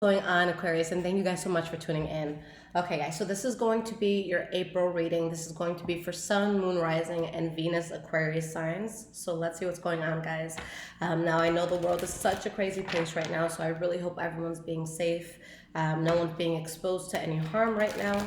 Going on, Aquarius, and thank you guys so much for tuning in. Okay, guys, so this is going to be your April reading. This is going to be for Sun, Moon, Rising, and Venus Aquarius signs. So let's see what's going on, guys. Now, I know the world is such a crazy place right now, so I really hope everyone's being safe. No one's being exposed to any harm right now.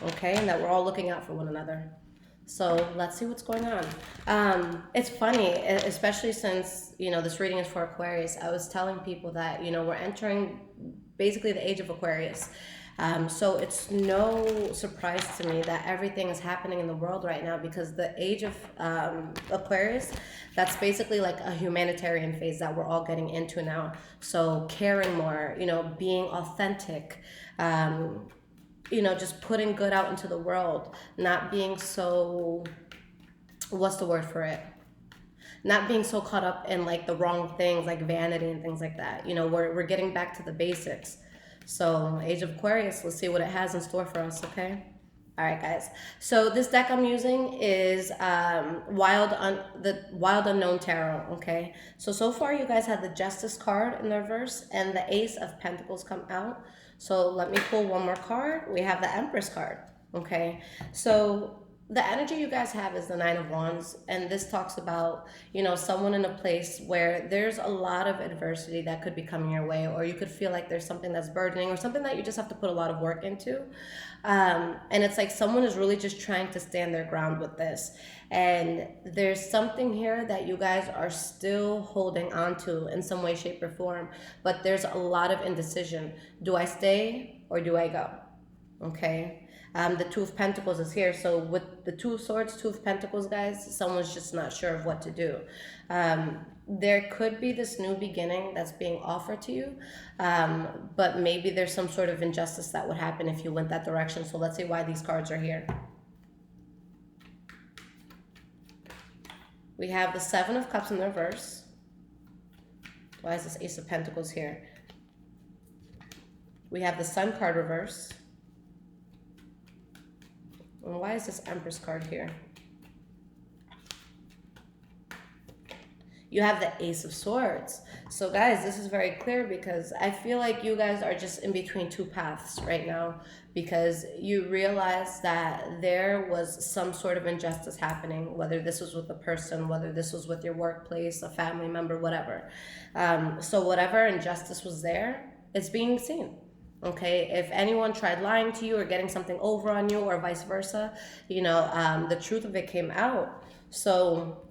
Okay, and that we're all looking out for one another. So let's see what's going on. It's funny, especially since, this reading is for Aquarius. I was telling people that, we're entering basically the age of Aquarius. So it's no surprise to me that everything is happening in the world right now, because the age of Aquarius, that's basically like a humanitarian phase that we're all getting into now. So caring more, being authentic, just putting good out into the world, not being so, what's the word for it? Not being so caught up in like the wrong things, like vanity and things like that. We're getting back to the basics. So Age of Aquarius, let's see what it has in store for us, okay? All right, guys. So this deck I'm using is the Wild Unknown Tarot, okay? So far you guys had the Justice card in the reverse and the Ace of Pentacles come out. So let me pull one more card. We have the Empress card, okay? So the energy you guys have is the Nine of Wands, and this talks about, someone in a place where there's a lot of adversity that could be coming your way, or you could feel like there's something that's burdening or something that you just have to put a lot of work into. And it's like someone is really just trying to stand their ground with this. And there's something here that you guys are still holding on to in some way, shape, or form, but there's a lot of indecision. Do I stay or do I go? Okay. The Two of Pentacles is here. So with the Two of Swords, Two of Pentacles, guys, someone's just not sure of what to do. There could be this new beginning that's being offered to you, but maybe there's some sort of injustice that would happen if you went that direction. So let's see why these cards are here. We have the Seven of Cups in the reverse. Why is this Ace of Pentacles here? We have the Sun card reverse. And why is this Empress card here? You have the Ace of Swords. So guys, this is very clear, because I feel like you guys are just in between two paths right now, because you realize that there was some sort of injustice happening, whether this was with a person, whether this was with your workplace, a family member, whatever. So whatever injustice was there, it's being seen. Okay, if anyone tried lying to you or getting something over on you or vice versa, the truth of it came out. So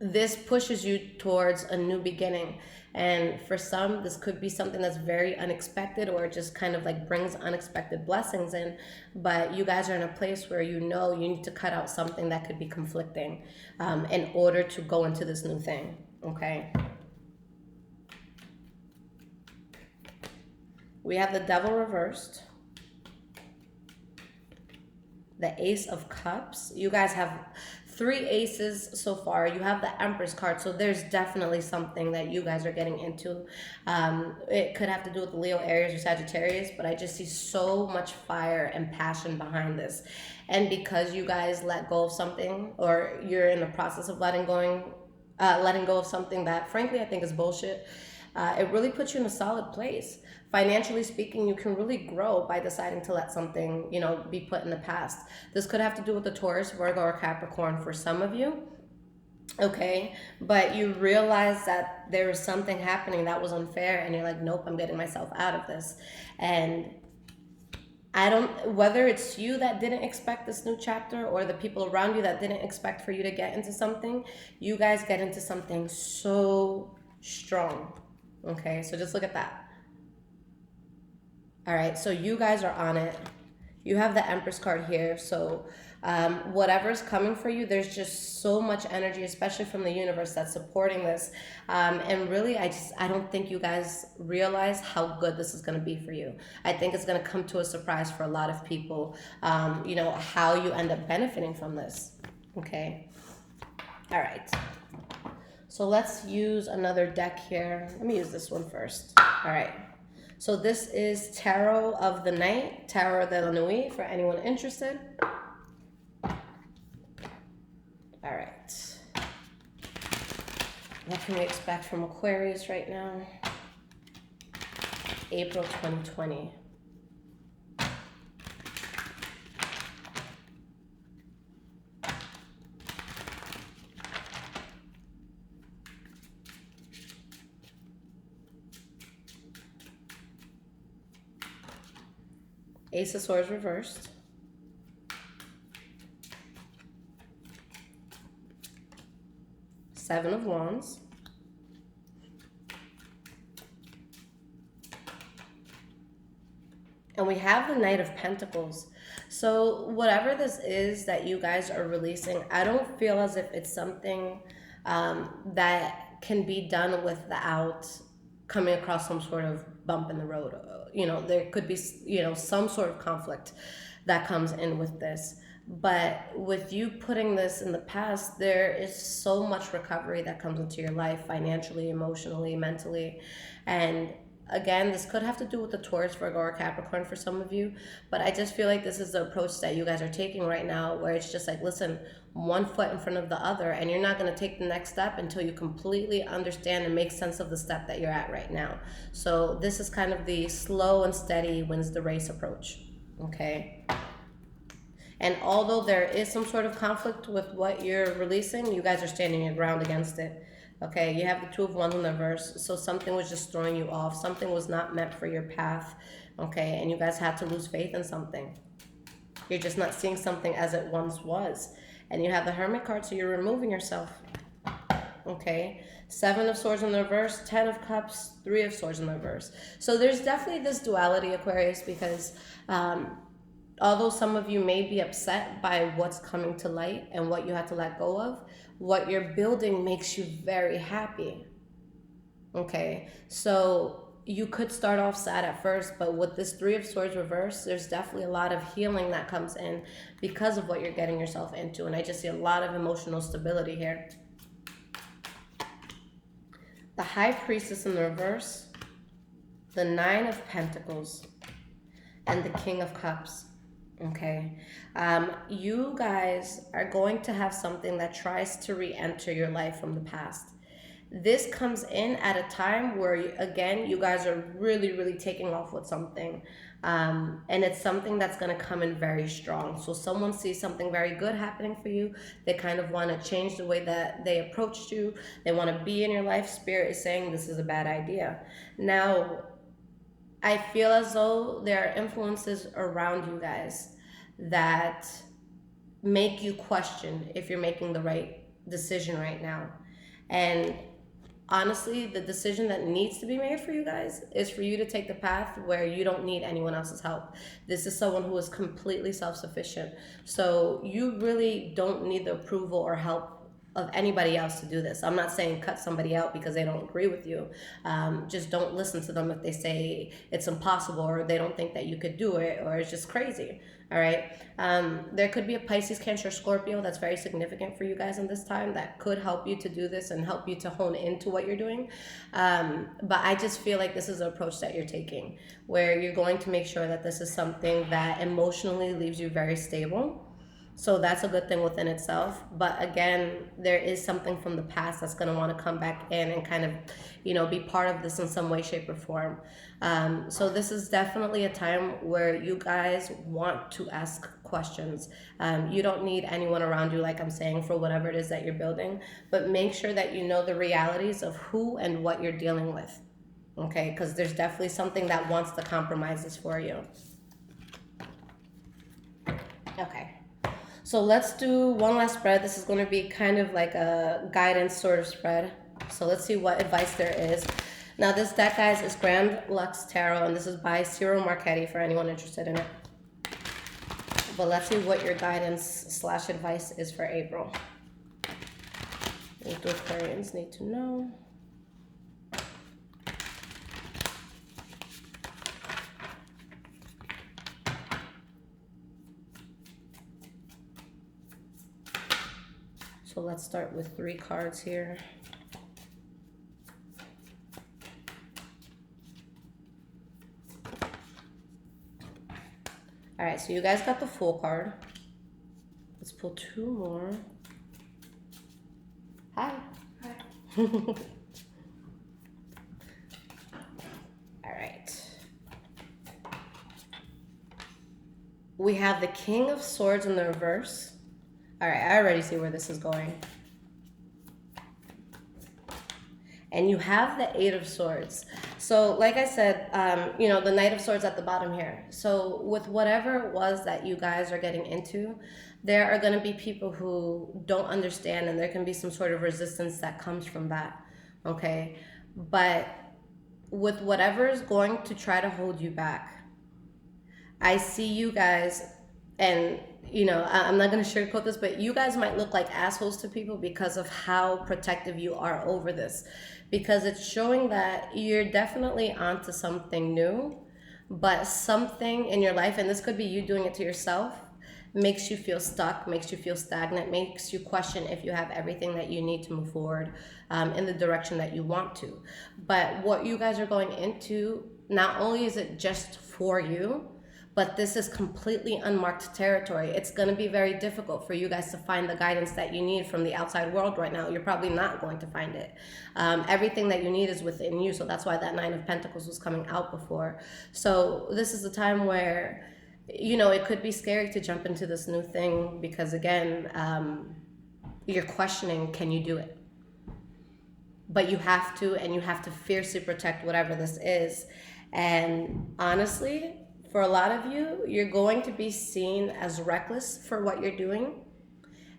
this pushes you towards a new beginning. And for some, this could be something that's very unexpected, or just kind of like brings unexpected blessings in. But you guys are in a place where you need to cut out something that could be conflicting in order to go into this new thing, okay? We have the Devil reversed, the Ace of Cups. You guys have 3 aces so far. You have the Empress card, so there's definitely something that you guys are getting into. It could have to do with Leo, Aries, or Sagittarius, but I just see so much fire and passion behind this. And because you guys let go of something, or you're in the process of letting go of something that, frankly, I think is bullshit, it really puts you in a solid place. Financially speaking, you can really grow by deciding to let something, be put in the past. This could have to do with the Taurus, Virgo, or Capricorn for some of you. Okay, but you realize that there was something happening that was unfair, and you're like, nope, I'm getting myself out of this. And whether it's you that didn't expect this new chapter, or the people around you that didn't expect for you to get into something, you guys get into something so strong. Okay, so just look at that. All right, so you guys are on it. You have the Empress card here. So whatever's coming for you, there's just so much energy, especially from the universe, that's supporting this. And really, I don't think you guys realize how good this is going to be for you. I think it's going to come to a surprise for a lot of people, how you end up benefiting from this. Okay. All right. So let's use another deck here. Let me use this one first. All right. So this is Tarot of the Night, Tarot de la Nuit, for anyone interested. All right. What can we expect from Aquarius right now? April 2020. Ace of Swords reversed. Seven of Wands. And we have the Knight of Pentacles. So whatever this is that you guys are releasing, I don't feel as if it's something that can be done without coming across some sort of bump in the road. You know, there could be, you know, some sort of conflict that comes in with this. But with you putting this in the past, there is so much recovery that comes into your life, financially, emotionally, mentally. And again, this could have to do with the Taurus, Virgo, or Capricorn for some of you, but I just feel like this is the approach that you guys are taking right now, where it's just like, listen, one foot in front of the other, and you're not going to take the next step until you completely understand and make sense of the step that you're at right now. So this is kind of the slow and steady wins the race approach, okay? And although there is some sort of conflict with what you're releasing, you guys are standing your ground against it. Okay, you have the Two of Wands in the reverse, so something was just throwing you off. Something was not meant for your path, okay? And you guys had to lose faith in something. You're just not seeing something as it once was. And you have the Hermit card, so you're removing yourself, okay? Seven of Swords in the reverse, 10 of Cups, Three of Swords in the reverse. So there's definitely this duality, Aquarius, because although some of you may be upset by what's coming to light and what you had to let go of, what you're building makes you very happy. Okay, so you could start off sad at first, but with this Three of Swords reverse, there's definitely a lot of healing that comes in because of what you're getting yourself into. And I just see a lot of emotional stability here. The High Priestess in the reverse, the Nine of Pentacles, and the King of Cups. Okay, you guys are going to have something that tries to re-enter your life from the past. This comes in at a time where, again, you guys are really taking off with something, and it's something that's going to come in very strong. So someone sees something very good happening for you. They kind of want to change the way that they approached you. They want to be in your life. Spirit is saying this is a bad idea. Now, I feel as though there are influences around you guys that make you question if you're making the right decision right now. And honestly, the decision that needs to be made for you guys is for you to take the path where you don't need anyone else's help. This is someone who is completely self-sufficient. So you really don't need the approval or help of anybody else to do this. I'm not saying cut somebody out because they don't agree with you. Just don't listen to them if they say it's impossible or they don't think that you could do it or it's just crazy. All right. There could be a Pisces, Cancer, Scorpio that's very significant for you guys in this time that could help you to do this and help you to hone into what you're doing. But I just feel like this is an approach that you're taking where you're going to make sure that this is something that emotionally leaves you very stable. So that's a good thing within itself. But again, there is something from the past that's going to want to come back in and kind of, you know, be part of this in some way, shape, or form. So this is definitely a time where you guys want to ask questions. You don't need anyone around you, like I'm saying, for whatever it is that you're building. But make sure that you know the realities of who and what you're dealing with. Okay? Because there's definitely something that wants to compromise this for you. Okay. So let's do one last spread. This is going to be kind of like a guidance sort of spread. So let's see what advice there is. Now this deck, guys, is Grand Lux Tarot, and this is by Ciro Marchetti for anyone interested in it. But let's see what your guidance / advice is for April. What do Aquarians need to know? So let's start with 3 cards here. All right, so you guys got the Fool card. Let's pull 2 more. Hi. Hi. All right. We have the King of Swords in the reverse. All right, I already see where this is going. And you have the Eight of Swords. So like I said, the Knight of Swords at the bottom here. So with whatever it was that you guys are getting into, there are going to be people who don't understand, and there can be some sort of resistance that comes from that. Okay. But with whatever is going to try to hold you back, I see you guys, and I'm not going to sugarcoat this, but you guys might look like assholes to people because of how protective you are over this, because it's showing that you're definitely onto something new, but something in your life, and this could be you doing it to yourself, makes you feel stuck, makes you feel stagnant, makes you question if you have everything that you need to move forward in the direction that you want to. But what you guys are going into, not only is it just for you, but this is completely unmarked territory. It's going to be very difficult for you guys to find the guidance that you need from the outside world right now. You're probably not going to find it. Everything that you need is within you. So that's why that Nine of Pentacles was coming out before. So this is a time where, it could be scary to jump into this new thing because, again, you're questioning, can you do it? But you have to, and you have to fiercely protect whatever this is. And honestly, for a lot of you, you're going to be seen as reckless for what you're doing.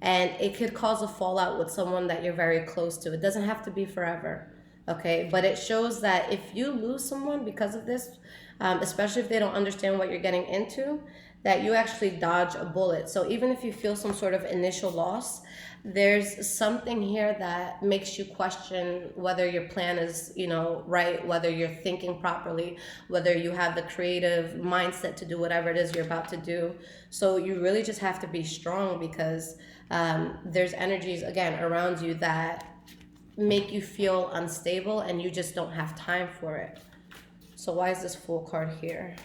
And it could cause a fallout with someone that you're very close to. It doesn't have to be forever, okay? But it shows that if you lose someone because of this, especially if they don't understand what you're getting into, that you actually dodge a bullet. So even if you feel some sort of initial loss, there's something here that makes you question whether your plan is, right, whether you're thinking properly, whether you have the creative mindset to do whatever it is you're about to do. So you really just have to be strong because there's energies, again, around you that make you feel unstable and you just don't have time for it. So why is this Fool card here?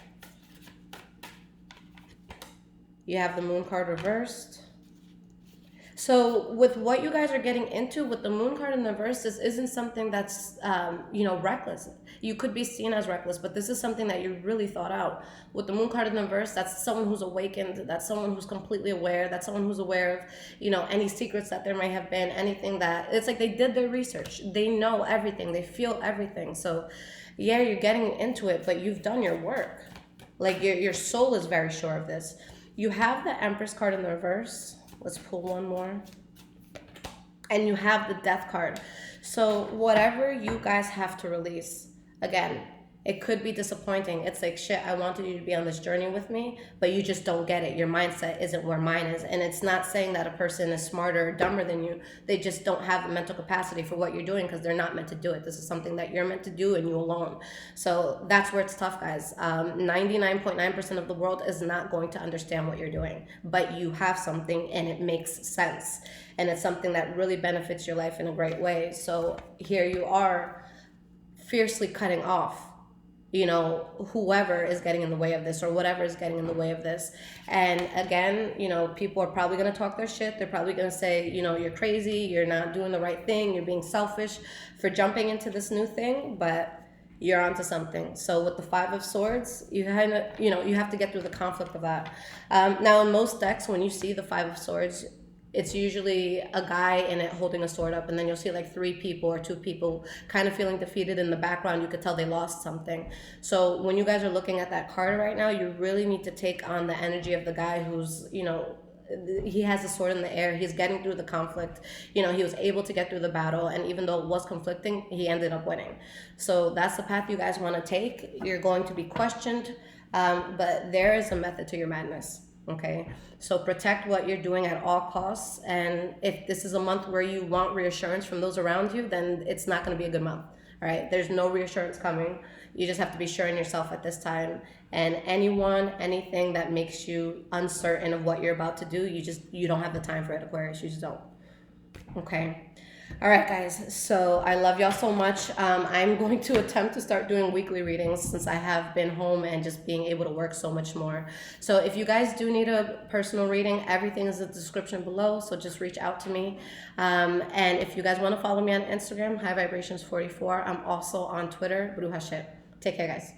You have the Moon card reversed. So with what you guys are getting into with the Moon card in the reverse, this isn't something that's, reckless. You could be seen as reckless, but this is something that you really thought out. With the Moon card in the reverse, that's someone who's awakened. That's someone who's completely aware. That's someone who's aware of, any secrets that there may have been, anything that, it's like they did their research. They know everything. They feel everything. So yeah, you're getting into it, but you've done your work. Like your soul is very sure of this. You have the Empress card in the reverse. Let's pull one more. And you have the Death card. So whatever you guys have to release, again, it could be disappointing. It's like, shit, I wanted you to be on this journey with me, but you just don't get it. Your mindset isn't where mine is. And it's not saying that a person is smarter or dumber than you. They just don't have the mental capacity for what you're doing because they're not meant to do it. This is something that you're meant to do and you alone. So that's where it's tough, guys. 99.9% of the world is not going to understand what you're doing, but you have something and it makes sense. And it's something that really benefits your life in a great way. So here you are fiercely cutting off whoever is getting in the way of this or whatever is getting in the way of this. And again, people are probably going to talk their shit. They're probably going to say, you're crazy, you're not doing the right thing, you're being selfish for jumping into this new thing, but you're onto something. So with the Five of Swords, you have to get through the conflict of that. Now in most decks, when you see the Five of Swords, it's usually a guy in it holding a sword up, and then you'll see like 3 people or 2 people kind of feeling defeated in the background. You could tell they lost something. So when you guys are looking at that card right now, you really need to take on the energy of the guy who's, he has a sword in the air. He's getting through the conflict. He was able to get through the battle, and even though it was conflicting, he ended up winning. So that's the path you guys want to take. You're going to be questioned, but there is a method to your madness. Okay, so protect what you're doing at all costs. And if this is a month where you want reassurance from those around you, then it's not going to be a good month. All right, there's no reassurance coming. You just have to be sure in yourself at this time. And anything that makes you uncertain of what you're about to do, you don't have the time for it, Aquarius. You just don't. Okay. All right, guys, so I love y'all so much. I'm going to attempt to start doing weekly readings since I have been home and just being able to work so much more. So if you guys do need a personal reading, everything is in the description below, so just reach out to me. And if you guys want to follow me on Instagram, High Vibrations 44, I'm also on Twitter, Bruja Shit. Take care, guys.